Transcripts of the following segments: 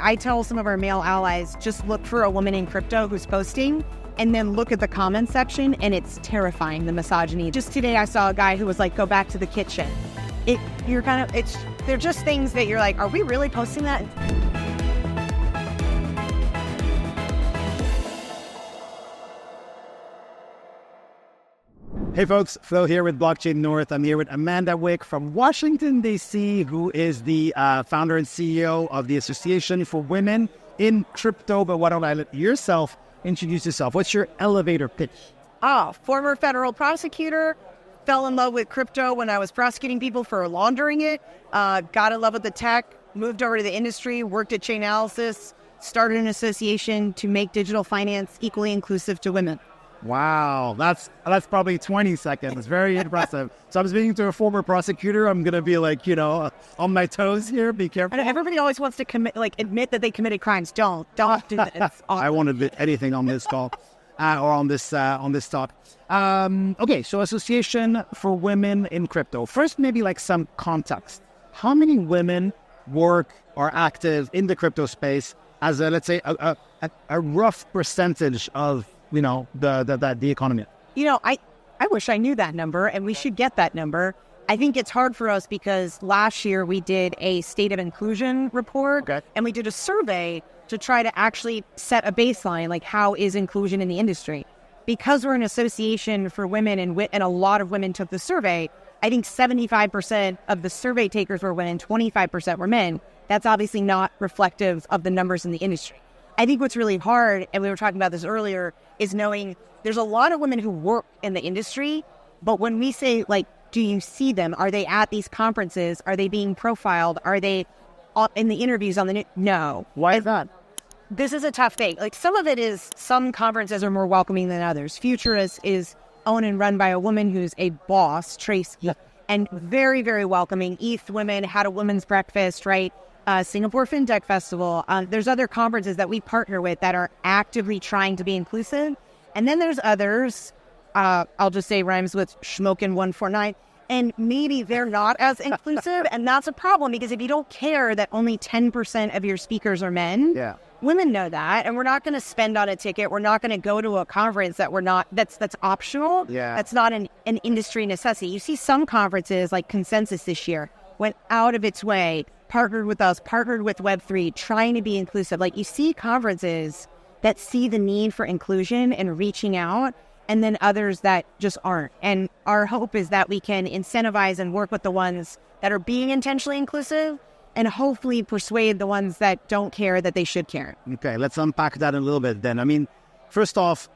I tell some of our male allies, just look for a woman in crypto who's posting and then look at the comment section, and it's terrifying, the misogyny. Just today I saw a guy who was like, go back to the kitchen. They're just things that you're like, are we really posting that? Hey folks, Flo here with Blockchain North. I'm here with Amanda Wick from Washington, D.C., who is the founder and CEO of the Association for Women in Crypto. But why don't I let yourself introduce yourself? What's your elevator pitch? Former federal prosecutor, fell in love with crypto when I was prosecuting people for laundering it, got in love with the tech, moved over to the industry, worked at Chainalysis, started an association to make digital finance equally inclusive to women. Wow, that's probably 20 seconds. Very impressive. So I'm speaking to a former prosecutor. I'm going to be like, on my toes here. Be careful. Everybody always wants to admit that they committed crimes. Don't do that. I won't admit anything on this call or on this talk. Okay, so Association for Women in Crypto. First, maybe like some context. How many women work or active in the crypto space as let's say a rough percentage of the economy? I wish I knew that number, and we should get that number. I think it's hard for us because last year we did a state of inclusion report, and we did a survey to try to actually set a baseline, like how is inclusion in the industry? Because we're an association for women and a lot of women took the survey, I think 75% of the survey takers were women, 25% were men. That's obviously not reflective of the numbers in the industry. I think what's really hard, and we were talking about this earlier, is knowing there's a lot of women who work in the industry, but when we say, like, do you see them? Are they at these conferences? Are they being profiled? Are they in the interviews on the news? No. Why is that? This is a tough thing. Like, some of it is some conferences are more welcoming than others. Futurist is owned and run by a woman who's a boss, Tracy, and very, very welcoming. ETH Women had a women's breakfast, right? Singapore FinTech Festival. There's other conferences that we partner with that are actively trying to be inclusive. And then there's others, I'll just say rhymes with Schmokin 149, and maybe they're not as inclusive. And that's a problem because if you don't care that only 10% of your speakers are men, women know that. And we're not going to spend on a ticket. We're not going to go to a conference that's optional. That's not an industry necessity. You see some conferences like Consensus this year went out of its way, partnered with us, partnered with Web3, trying to be inclusive. Like, you see conferences that see the need for inclusion and reaching out, and then others that just aren't. And our hope is that we can incentivize and work with the ones that are being intentionally inclusive and hopefully persuade the ones that don't care that they should care. Okay, let's unpack that a little bit then. I mean, first off,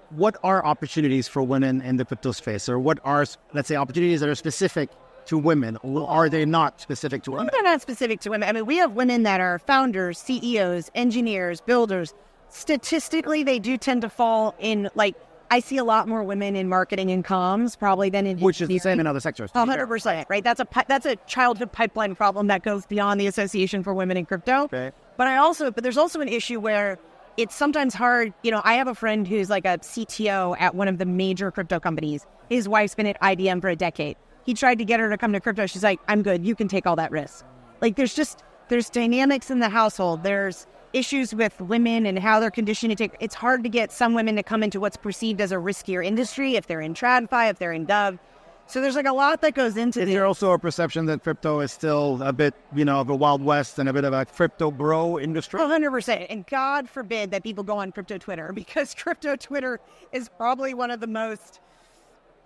what are opportunities for women in the crypto space? Or what are, let's say, opportunities that are specific to women, or are they not specific to women? They're not specific to women. I mean, we have women that are founders, CEOs, engineers, builders. Statistically, they do tend to fall in, like, I see a lot more women in marketing and comms probably than in which is the same in other sectors. 100%, right? That's a childhood pipeline problem that goes beyond the Association for Women in Crypto. Okay. But there's also an issue where it's sometimes hard. I have a friend who's like a CTO at one of the major crypto companies. His wife's been at IBM for a decade. He tried to get her to come to crypto. She's like, I'm good. You can take all that risk. Like, there's dynamics in the household. There's issues with women and how they're conditioned to take. It's hard to get some women to come into what's perceived as a riskier industry if they're in TradFi, if they're in Dove. So there's like a lot that goes into this. Is there also a perception that crypto is still a bit, of a Wild West and a bit of a crypto bro industry? 100%. And God forbid that people go on crypto Twitter, because crypto Twitter is probably one of the most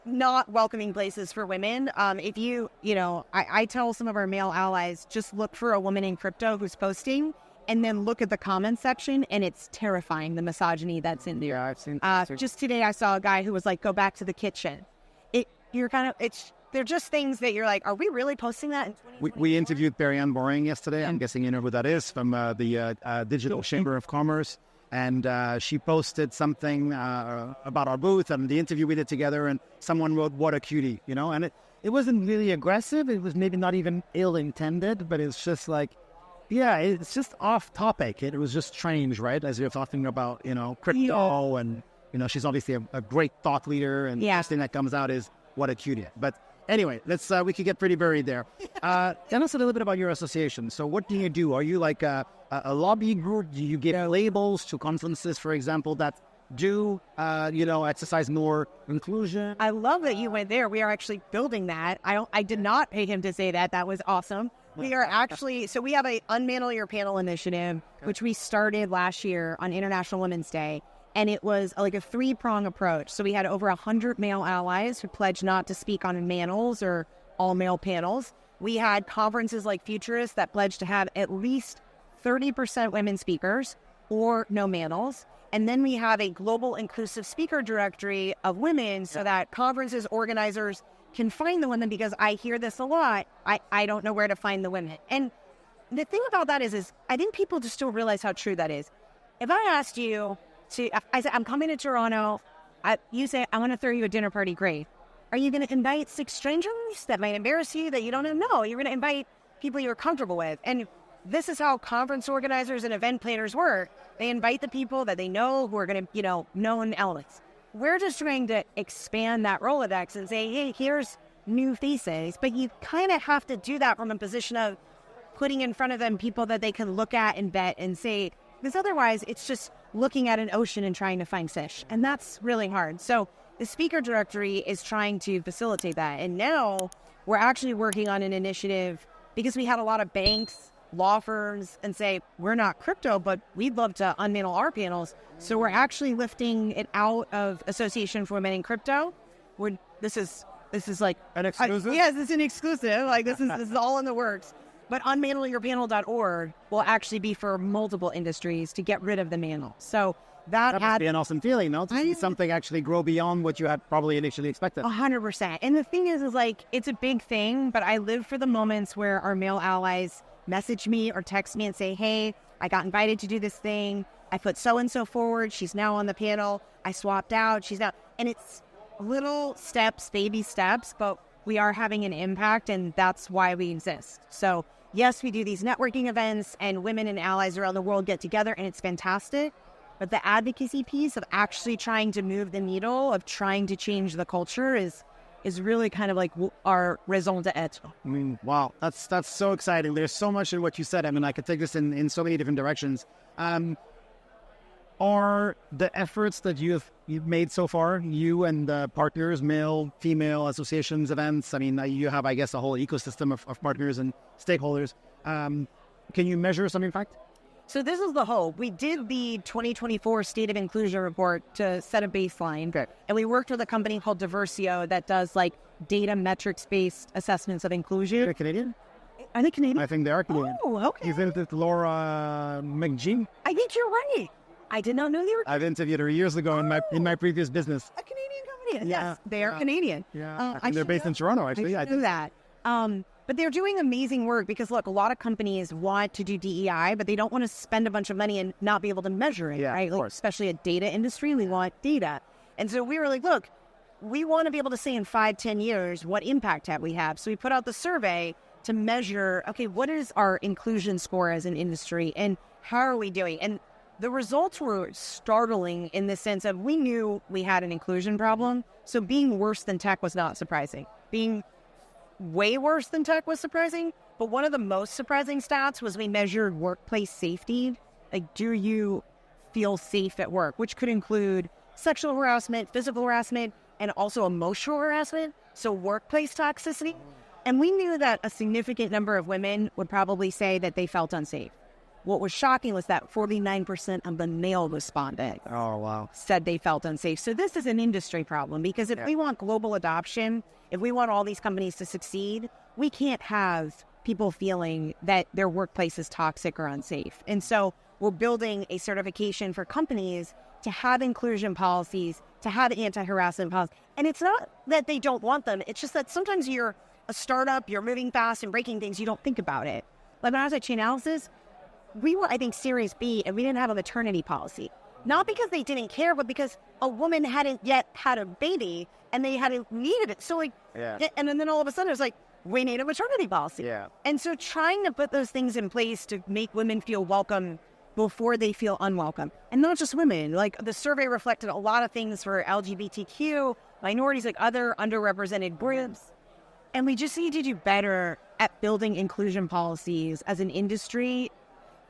not welcoming places for women. I tell some of our male allies, just look for a woman in crypto who's posting and then look at the comment section, and it's terrifying, the misogyny that's in there. Yeah, I've seen just today I saw a guy who was like, go back to the kitchen. They're just things that you're like, are we really posting that in 2024? We interviewed Perianne Boring yesterday. I'm guessing you know who that is, from the Digital Chamber of Commerce. And she posted something about our booth and the interview we did together, and someone wrote, what a cutie, and it wasn't really aggressive. It was maybe not even ill-intended, but it's just like, it's just off topic. It was just strange, right? As you're talking about, crypto and, she's obviously a great thought leader, and the first thing that comes out is what a cutie. But Anyway, let's we could get pretty buried there. Tell us a little bit about your association. So what do you do? Are you like a lobby group? Do you give labels to conferences, for example, that do exercise more inclusion? I love that you went there. We are actually building that. I did not pay him to say that. That was awesome. We are actually, so we have a Unmantle Your Panel initiative, which we started last year on International Women's Day. And it was like a 3-prong approach. So we had over 100 male allies who pledged not to speak on mantles or all-male panels. We had conferences like Futurists that pledged to have at least 30% women speakers or no mantles. And then we have a global inclusive speaker directory of women so that conferences, organizers can find the women, because I hear this a lot. I don't know where to find the women. And the thing about that is I think people just don't realize how true that is. If I asked you, I said, I'm coming to Toronto. You say, I want to throw you a dinner party. Great. Are you going to invite 6 strangers that might embarrass you that you don't know? You're going to invite people you're comfortable with. And this is how conference organizers and event planners work. They invite the people that they know who are going to, known elements. We're just trying to expand that Rolodex and say, hey, here's new faces. But you kind of have to do that from a position of putting in front of them people that they can look at and vet and say, because otherwise it's just looking at an ocean and trying to find fish. And that's really hard. So the speaker directory is trying to facilitate that. And now we're actually working on an initiative because we had a lot of banks, law firms, and say, we're not crypto, but we'd love to unmantle our panels. So we're actually lifting it out of Association for Women in Crypto. This is like an exclusive? Yes, it's an exclusive. Like this is all in the works. But unmantleyourpanel.org will actually be for multiple industries to get rid of the mantle. So that must be an awesome feeling, no? To see something actually grow beyond what you had probably initially expected. 100%. And the thing is like, it's a big thing, but I live for the moments where our male allies message me or text me and say, hey, I got invited to do this thing. I put so-and-so forward. She's now on the panel. I swapped out. She's now. And it's little steps, baby steps, but we are having an impact, and that's why we exist. So yes, we do these networking events, and women and allies around the world get together, and it's fantastic. But the advocacy piece of actually trying to move the needle, of trying to change the culture is really kind of like our raison d'être. I mean, wow, that's so exciting. There's so much in what you said. I mean, I could take this in so many different directions. Are the efforts that you've made so far, you and the partners, male, female associations, events, I mean, you have, I guess, a whole ecosystem of partners and stakeholders. Can you measure some impact? So this is the hope. We did the 2024 State of Inclusion Report to set a baseline. Okay. And we worked with a company called Diversio that does like data metrics-based assessments of inclusion. They're Canadian? Are they Canadian? I think they are Canadian. Oh, okay. Isn't it Laura McGee? I think you're right. I did not know they were. I've interviewed her years ago in my previous business. A Canadian company. Yeah. Yes, they are Canadian. Yeah, and they're based in Toronto, actually. I knew that. But they're doing amazing work because, look, a lot of companies want to do DEI, but they don't want to spend a bunch of money and not be able to measure it, right? Like, especially a data industry, we want data. And so we were like, look, we want to be able to say in 5-10 years, what impact have we had? So we put out the survey to measure, okay, what is our inclusion score as an industry and how are we doing? And the results were startling in the sense of we knew we had an inclusion problem. So being worse than tech was not surprising. Being way worse than tech was surprising. But one of the most surprising stats was we measured workplace safety. Like, do you feel safe at work? Which could include sexual harassment, physical harassment, and also emotional harassment. So workplace toxicity. And we knew that a significant number of women would probably say that they felt unsafe. What was shocking was that 49% of the male respondents said they felt unsafe. So this is an industry problem because if we want global adoption, if we want all these companies to succeed, we can't have people feeling that their workplace is toxic or unsafe. And so we're building a certification for companies to have inclusion policies, to have anti-harassment policies. And it's not that they don't want them. It's just that sometimes you're a startup, you're moving fast and breaking things, you don't think about it. Like when I was at Chainalysis, we were, I think, Series B, and we didn't have a maternity policy. Not because they didn't care, but because a woman hadn't yet had a baby, and they hadn't needed it. So, and then all of a sudden, it was like, we need a maternity policy. Yeah. And so trying to put those things in place to make women feel welcome before they feel unwelcome. And not just women. Like, the survey reflected a lot of things for LGBTQ, minorities, like other underrepresented groups. And we just need to do better at building inclusion policies as an industry.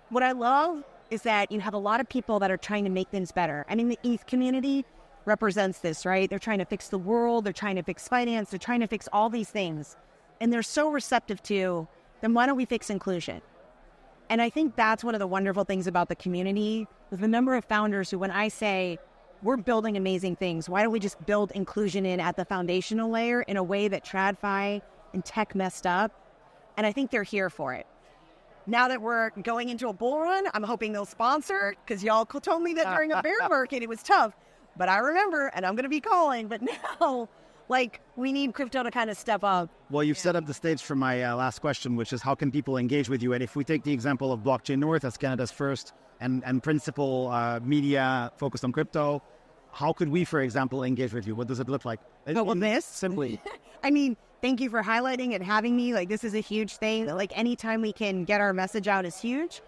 What I love is that you have a lot of people that are trying to make things better. I mean, the ETH community represents this, right? They're trying to fix the world. They're trying to fix finance. They're trying to fix all these things. And they're so receptive to, then why don't we fix inclusion? And I think that's one of the wonderful things about the community is the number of founders who, when I say, we're building amazing things, why don't we just build inclusion in at the foundational layer in a way that TradFi and tech messed up? And I think they're here for it. Now that we're going into a bull run, I'm hoping they'll sponsor, because y'all told me that during a bear market it was tough. But I remember, and I'm going to be calling, but now, like, we need crypto to kind of step up. Well, you've set up the stage for my last question, which is how can people engage with you? And if we take the example of Blockchain North as Canada's first and principal media focused on crypto, how could we, for example, engage with you? What does it look like? Well, this? Simply. I mean, thank you for highlighting and having me. Like, this is a huge thing. Like, anytime we can get our message out is huge.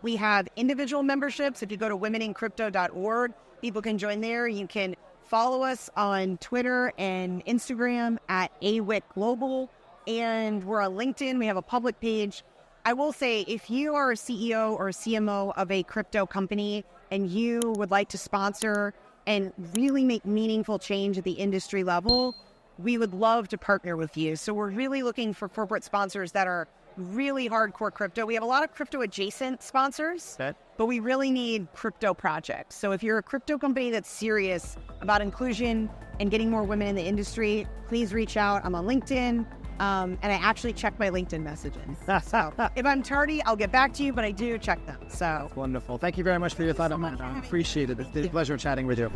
We have individual memberships. If you go to womenincrypto.org, people can join there. You can follow us on Twitter and Instagram at AWIC Global. And we're on LinkedIn. We have a public page. I will say, if you are a CEO or a CMO of a crypto company and you would like to sponsor and really make meaningful change at the industry level, we would love to partner with you. So we're really looking for corporate sponsors that are really hardcore crypto. We have a lot of crypto adjacent sponsors, but we really need crypto projects. So if you're a crypto company that's serious about inclusion and getting more women in the industry, please reach out. I'm on LinkedIn. And I actually check my LinkedIn messages. So if I'm tardy, I'll get back to you, but I do check them. So Wonderful. Thank you very much for your thought on that. I appreciate it. It's a pleasure chatting with you.